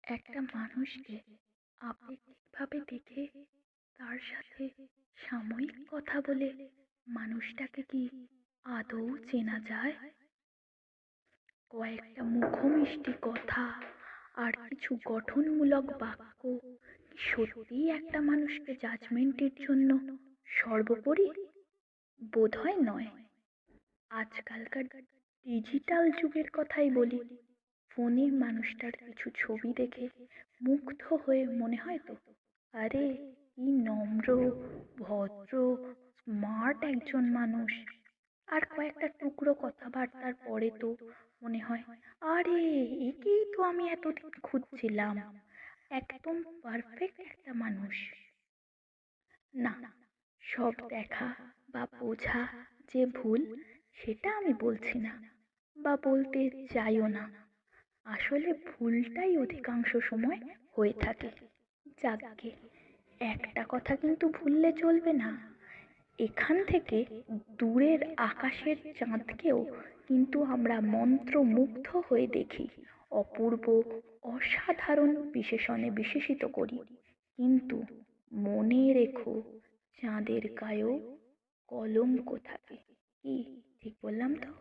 একটা মানুষকে আবেগিকভাবে দেখে তার সাথে সাময়িক কথা বলে মানুষটাকে কি আদৌ চেনা যায়? কয়েকটা মুখমিষ্টি কথা আর কিছু গঠনমূলক বাক্য কি সত্যিই একটা মানুষকে জাজমেন্টের জন্য সর্বোপরি? বোধহয় নয়। আজকালকার ডিজিটাল যুগের কথাই বলি, ফোনে মানুষটার কিছু ছবি দেখে মুগ্ধ হয়ে মনে হয় তো, আরে কি নম্র, ভদ্র, স্মার্ট একজন মানুষ। আর কয়েকটা টুকরো কথাবার্তার পরে তো মনে হয়, আরে একেই তো আমি এতদিন খুঁজছিলাম, একদম পারফেক্ট একটা মানুষ। না, সব দেখা বা বোঝা যে ভুল সেটা আমি বলছি না, বা বলতে চাইও না। আসলে ভুলটাই অধিকাংশ সময় হয়ে থাকে। যাকগে, একটা কথা কিন্তু ভুললে চলবে না, এখান থেকে দূরের আকাশের চাঁদকেও কিন্তু আমরা মন্ত্রমুগ্ধ হয়ে দেখি, অপূর্ব, অসাধারণ বিশেষণে বিশেষিত করি। কিন্তু মনে রেখো, চাঁদের গায়েও কলঙ্ক থাকে। কি ঠিক বললাম তো?